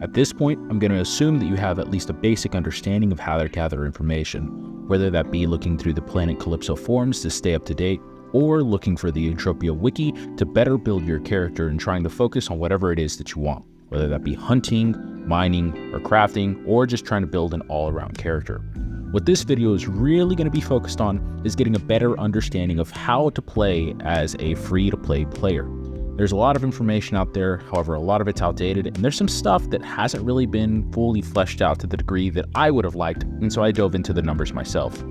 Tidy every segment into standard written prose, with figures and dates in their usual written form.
At this point, I'm going to assume that you have at least a basic understanding of how to gather information, whether that be looking through the Planet Calypso forums to stay up to date, or looking for the Entropia wiki to better build your character and trying to focus on whatever it is that you want, whether that be hunting, mining, or crafting, or just trying to build an all-around character. What this video is really going to be focused on is getting a better understanding of how to play as a free-to-play player. There's a lot of information out there, however, a lot of it's outdated, and there's some stuff that hasn't really been fully fleshed out to the degree that I would have liked, and so I dove into the numbers myself.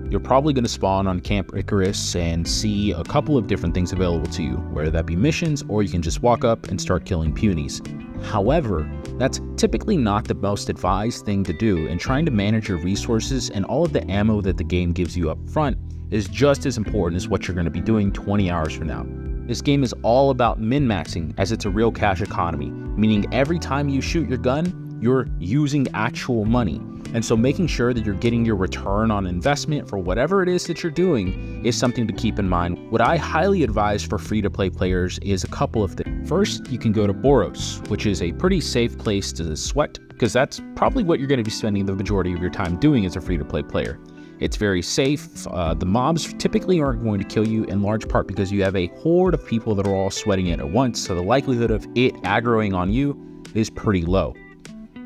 You're probably going to spawn on Camp Icarus and see a couple of different things available to you, whether that be missions or you can just walk up and start killing punies. However, that's typically not the most advised thing to do, and trying to manage your resources and all of the ammo that the game gives you up front is just as important as what you're going to be doing 20 hours from now. This game is all about min-maxing, as it's a real cash economy, meaning every time you shoot your gun, you're using actual money. And so making sure that you're getting your return on investment for whatever it is that you're doing is something to keep in mind. What I highly advise for free-to-play players is a couple of things. First, you can go to Boreas, which is a pretty safe place to sweat, because that's probably what you're going to be spending the majority of your time doing as a free-to-play player. It's very safe. The mobs typically aren't going to kill you, in large part because you have a horde of people that are all sweating it at once, so the likelihood of it aggroing on you is pretty low.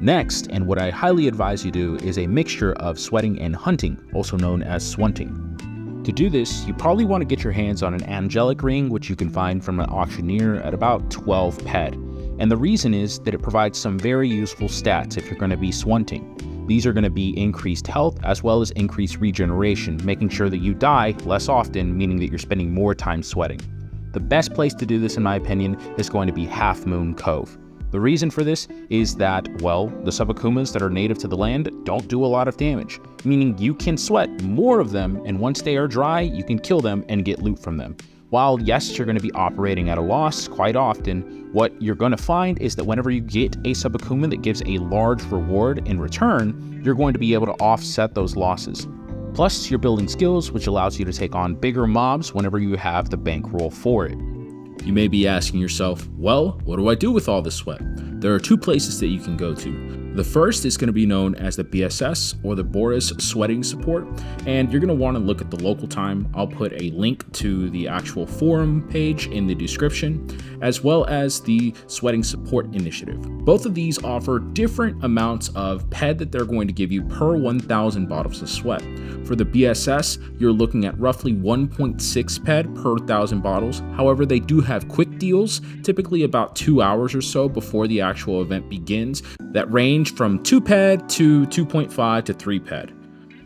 Next, and what I highly advise you do, is a mixture of sweating and hunting, also known as swunting. To do this, you probably want to get your hands on an angelic ring, which you can find from an auctioneer at about 12 ped. And the reason is that it provides some very useful stats if you're going to be swunting. These are going to be increased health as well as increased regeneration, making sure that you die less often, meaning that you're spending more time sweating. The best place to do this, in my opinion, is going to be Half Moon Cove. The reason for this is that, well, the subakumas that are native to the land don't do a lot of damage, meaning you can sweat more of them, and once they are dry, you can kill them and get loot from them. While yes, you're going to be operating at a loss quite often, what you're going to find is that whenever you get a subakuma that gives a large reward in return, you're going to be able to offset those losses. Plus, you're building skills, which allows you to take on bigger mobs whenever you have the bankroll for it. You may be asking yourself, well, what do I do with all this sweat? There are two places that you can go to. The first is going to be known as the BSS, or the Boreas Sweating Support, and you're going to want to look at the local time. I'll put a link to the actual forum page in the description, as well as the Sweating Support Initiative. Both of these offer different amounts of ped that they're going to give you per 1,000 bottles of sweat. For the BSS, you're looking at roughly 1.6 ped per 1,000 bottles. However, they do have quick deals, typically about 2 hours or so before the actual event begins, that range from 2 ped to 2.5 to 3 ped.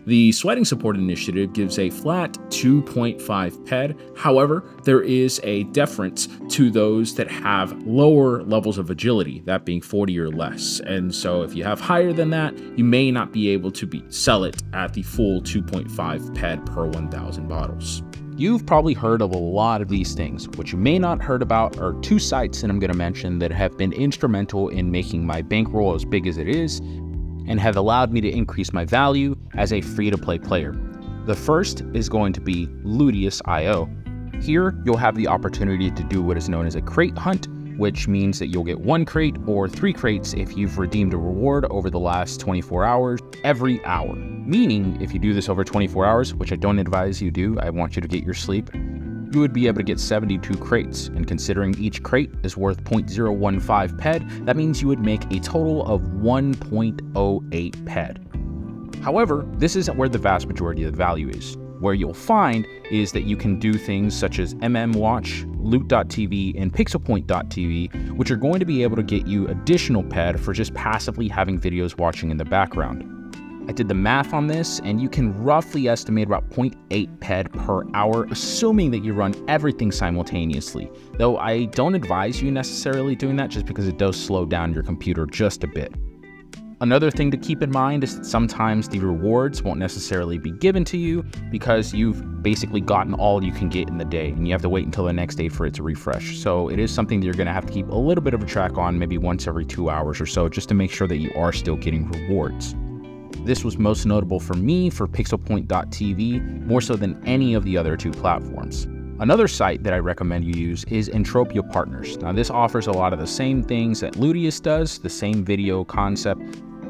The Sweating Support Initiative gives a flat 2.5 ped. However, there is a deference to those that have lower levels of agility, that being 40 or less. And so if you have higher than that, you may not be able to sell it at the full 2.5 ped per 1,000 bottles. You've probably heard of a lot of these things. What you may not heard about are two sites that I'm going to mention that have been instrumental in making my bankroll as big as it is, and have allowed me to increase my value as a free-to-play player. The first is going to be Looto.io. Here, you'll have the opportunity to do what is known as a crate hunt, which means that you'll get 1 crate or 3 crates if you've redeemed a reward over the last 24 hours every hour. Meaning, if you do this over 24 hours, which I don't advise you do, I want you to get your sleep, you would be able to get 72 crates, and considering each crate is worth 0.015 ped, that means you would make a total of 1.08 ped. However, this isn't where the vast majority of the value is. Where you'll find is that you can do things such as MMWatch, Loot.tv, and Pixelpoint.tv, which are going to be able to get you additional ped for just passively having videos watching in the background. I did the math on this, and you can roughly estimate about 0.8 ped per hour, assuming that you run everything simultaneously. Though I don't advise you necessarily doing that, just because it does slow down your computer just a bit. Another thing to keep in mind is that sometimes the rewards won't necessarily be given to you because you've basically gotten all you can get in the day, and you have to wait until the next day for it to refresh. So it is something that you're going to have to keep a little bit of a track on, maybe once every 2 hours or so, just to make sure that you are still getting rewards. This was most notable for me for Pixelpoint.tv, more so than any of the other two platforms. Another site that I recommend you use is Entropia Partners. Now this offers a lot of the same things that Looto does, the same video concept.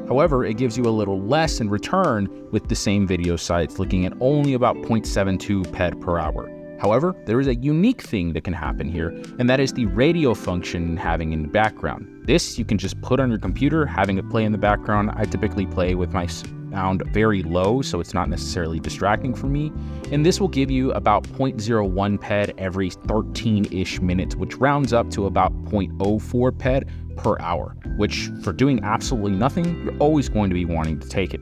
However, it gives you a little less in return with the same video sites, looking at only about 0.72 ped per hour. However, there is a unique thing that can happen here, and that is the radio function having in the background. This you can just put on your computer, having it play in the background. I typically play with my sound very low, so it's not necessarily distracting for me. And this will give you about 0.01 ped every 13-ish minutes, which rounds up to about 0.04 ped per hour, which for doing absolutely nothing, you're always going to be wanting to take it.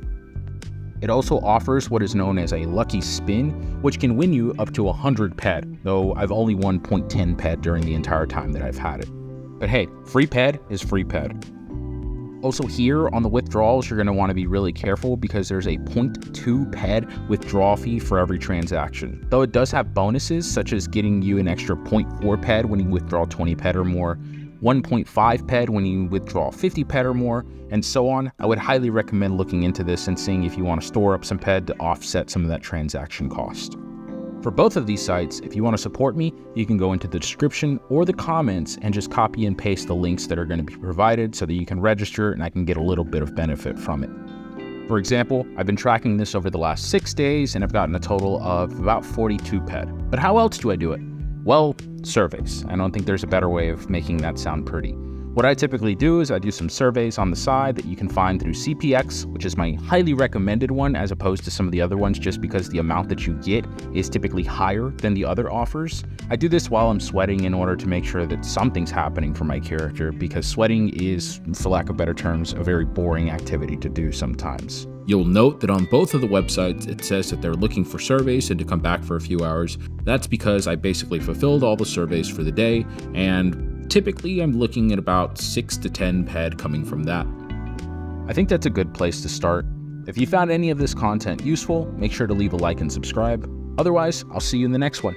It also offers what is known as a lucky spin, which can win you up to 100 ped, though I've only won 0.10 ped during the entire time that I've had it. But hey, free ped is free ped. Also here on the withdrawals, you're going to want to be really careful because there's a 0.2 ped withdrawal fee for every transaction. Though it does have bonuses, such as getting you an extra 0.4 ped when you withdraw 20 ped or more, 1.5 ped when you withdraw 50 ped or more, and so on. I would highly recommend looking into this and seeing if you want to store up some ped to offset some of that transaction cost. For both of these sites, if you want to support me, you can go into the description or the comments and just copy and paste the links that are going to be provided so that you can register and I can get a little bit of benefit from it. For example, I've been tracking this over the last 6 days and I've gotten a total of about 42 ped. But how else do I do it? Well, surveys. I don't think there's a better way of making that sound pretty. What I typically do is I do some surveys on the side that you can find through CPX, which is my highly recommended one as opposed to some of the other ones just because the amount that you get is typically higher than the other offers. I do this while I'm sweating in order to make sure that something's happening for my character because sweating is, for lack of better terms, a very boring activity to do sometimes. You'll note that on both of the websites, it says that they're looking for surveys and to come back for a few hours. That's because I basically fulfilled all the surveys for the day, and typically I'm looking at about 6 to 10 ped coming from that. I think that's a good place to start. If you found any of this content useful, make sure to leave a like and subscribe. Otherwise, I'll see you in the next one.